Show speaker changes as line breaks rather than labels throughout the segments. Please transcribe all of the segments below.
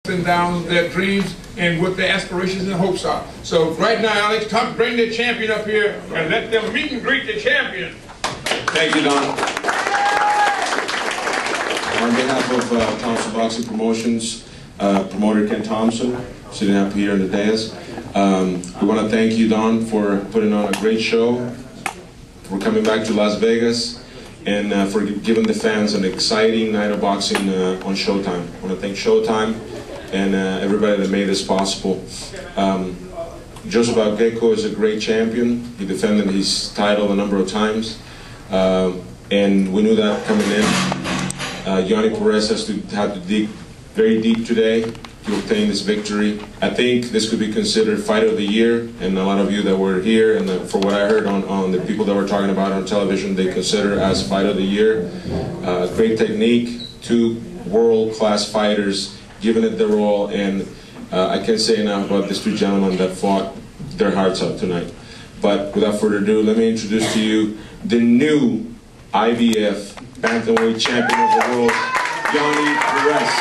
down their dreams and what their aspirations and hopes are. So right now, Alex, bring the champion up here and let them meet and greet the champion.
Thank you, Don. On behalf of Thompson Boxing Promotions, promoter Ken Thompson, sitting up here in the dais, we want to thank you, Don, for putting on a great show, for coming back to Las Vegas, and for giving the fans an exciting night of boxing on Showtime. I want to thank Showtime and everybody that made this possible. Joseph Agbeko is a great champion. He defended his title a number of times, and we knew that coming in. Yhonny Perez had to dig very deep today to obtain this victory. I think this could be considered fight of the year, and a lot of you that were here, and for what I heard on the people that were talking about on television, they consider it as fight of the year. Great technique, two world-class fighters giving it their all, and I can't say enough about these two gentlemen that fought their hearts out tonight. But without further ado, let me introduce to you the new IBF Bantamweight Champion of the World, Yhonny Perez.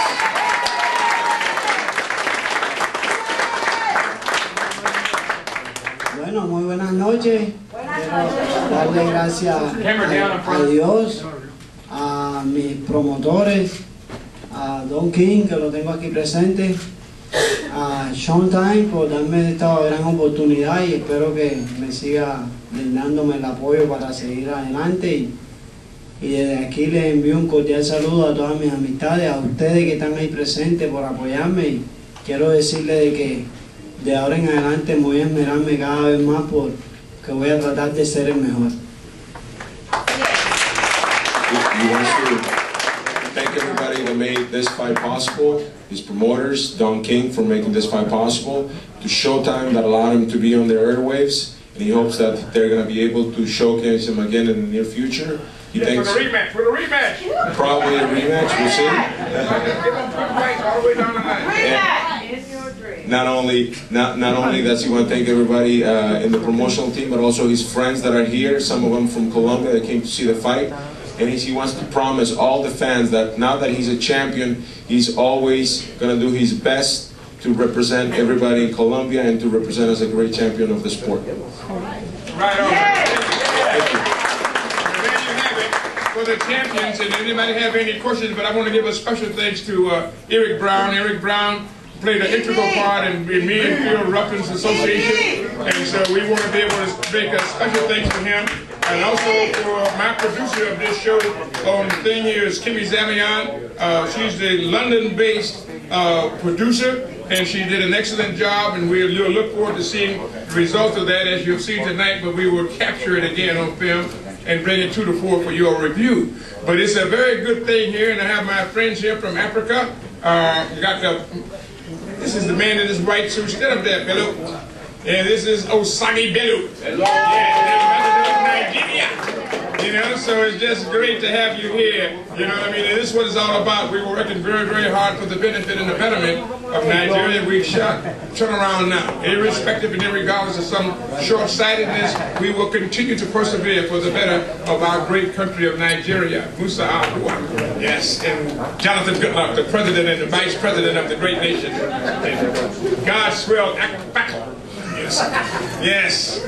Bueno, muy buenas noches. Darle gracias a Dios, a mis promotores, a Don King, que lo tengo aquí presente, a Showtime por darme esta gran oportunidad, y espero que me siga brindándome el apoyo para seguir adelante. Y desde aquí les envío un cordial saludo a todas mis amistades, a ustedes que están ahí presentes por apoyarme, y quiero decirles de que de ahora en adelante voy a esmerarme cada vez más porque voy a tratar de ser el mejor.
Thank everybody that made this fight possible, his promoters, Don King, for making this fight possible, to Showtime that allowed him to be on their airwaves, and he hopes that they're going to be able to showcase him again in the near future. He thinks
for the rematch.
Probably a rematch, we'll see.
Give him good fights all the way down the line.
Rematch is your dream.
Not only does he want to thank everybody in the promotional team, but also his friends that are here, some of them from Colombia that came to see the fight. And he wants to promise all the fans that now that he's a champion, he's always going to do his best to represent everybody in Colombia and to represent as a great champion of the sport.
Right on. Thank you. And there you have it for the champions. And anybody have any questions? But I want to give a special thanks to Eric Brown. Eric Brown played an integral part in me and Phil Ruffins Association. And so we want to be able to make a special thanks to him. And also for my producer of this show on the thing here is Kimmy Zamian. She's the London-based producer, and she did an excellent job, and we'll look forward to seeing the results of that as you'll see tonight, but we will capture it again on film and bring it to the fore for your review. But it's a very good thing here, and I have my friends here from Africa. This is the man in this white suit. Stand up there, Bello. And this is Osagi Bello. Nigeria. You know, so it's just great to have you here. You know what I mean? And this is what it's all about. We were working very, very hard for the benefit and the betterment of Nigeria. We've turn around now. Irrespective and irregardless of some short-sightedness, we will continue to persevere for the better of our great country of Nigeria. Musa Ahua. Yes, and Jonathan Goodluck, the president and the vice president of the great nation. And Godswill Agbeko. Yes.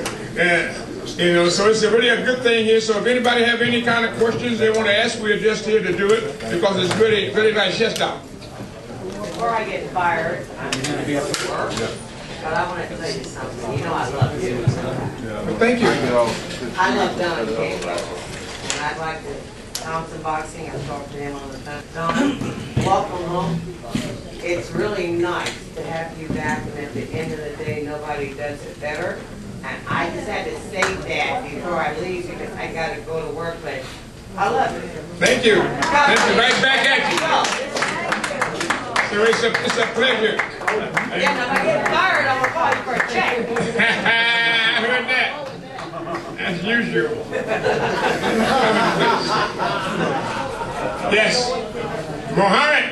You know, so it's really a good thing here. So if anybody have any kind of questions they want to ask, we're just here to do it because it's really, really nice. Yes, Doc.
Before I get fired, I'm going to be at work, but I want to tell you something. You know I love you.
Well, thank you.
I love Don King, and I'd like to Thompson Boxing. I've talked to him on the phone. Don, welcome home. It's really nice to have you back, and at the end of the day, nobody does it better. And I just had to say that before I leave because I got to go to work, but I love it.
Thank you. Thank you. Right back at you. So it's a pleasure.
Yeah, now if I get fired, I'm going to call you for a check.
I heard that. As usual. Yes. Mohammed.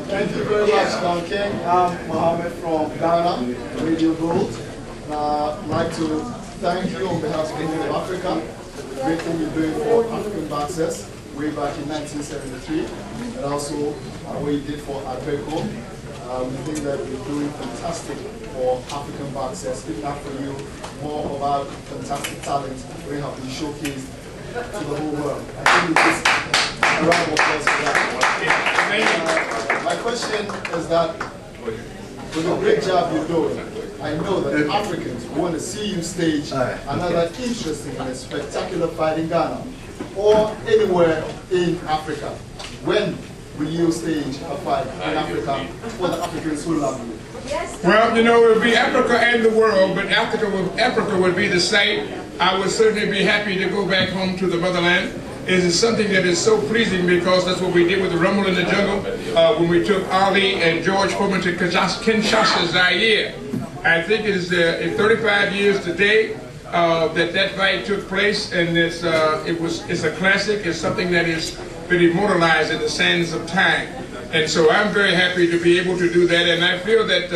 Thank you very much, Don King. I'm Mohammed from Ghana, Radio Gold. I'd like to thank you on behalf of Kingdom of Africa. The great thing you're doing for African boxers way back in 1973, and also what you did for Agbeko. We think that you're doing fantastic for African boxers. If not for you, more of our fantastic talent we have been showcased to the whole world. I think we just a round of applause for that. My question is that with the great job you're doing, I know that Africans want to see you stage another interesting and spectacular fight in Ghana or anywhere in Africa. When will you stage a fight in Africa for the Africans who love you?
Well, you know, it would be Africa and the world, but Africa would be the site. I would certainly be happy to go back home to the motherland. It is something that is so pleasing because that's what we did with the Rumble in the Jungle when we took Ali and George Foreman to Kinshasa, Zaire. I think it is 35 years today that fight took place, and it's a classic. It's something that has been immortalized in the sands of time. And so I'm very happy to be able to do that, and I feel that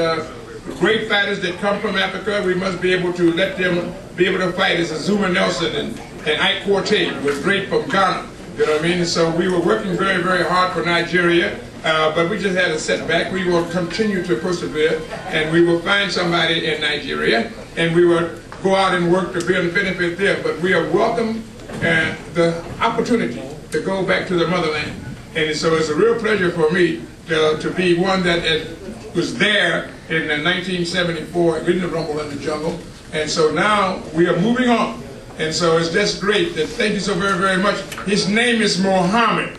great fighters that come from Africa, we must be able to let them be able to fight as Azuma Nelson and Ike Quartet was great from Ghana. You know what I mean? So we were working very, very hard for Nigeria, but we just had a setback. We will continue to persevere, and we will find somebody in Nigeria, and we will go out and work to benefit them. But we are welcome the opportunity to go back to the motherland. And so it's a real pleasure for me to be one that was there in 1974 in the Rumble in the Jungle. And so now we are moving on. And so it's just great. Thank you so very, very much. His name is Mohammed.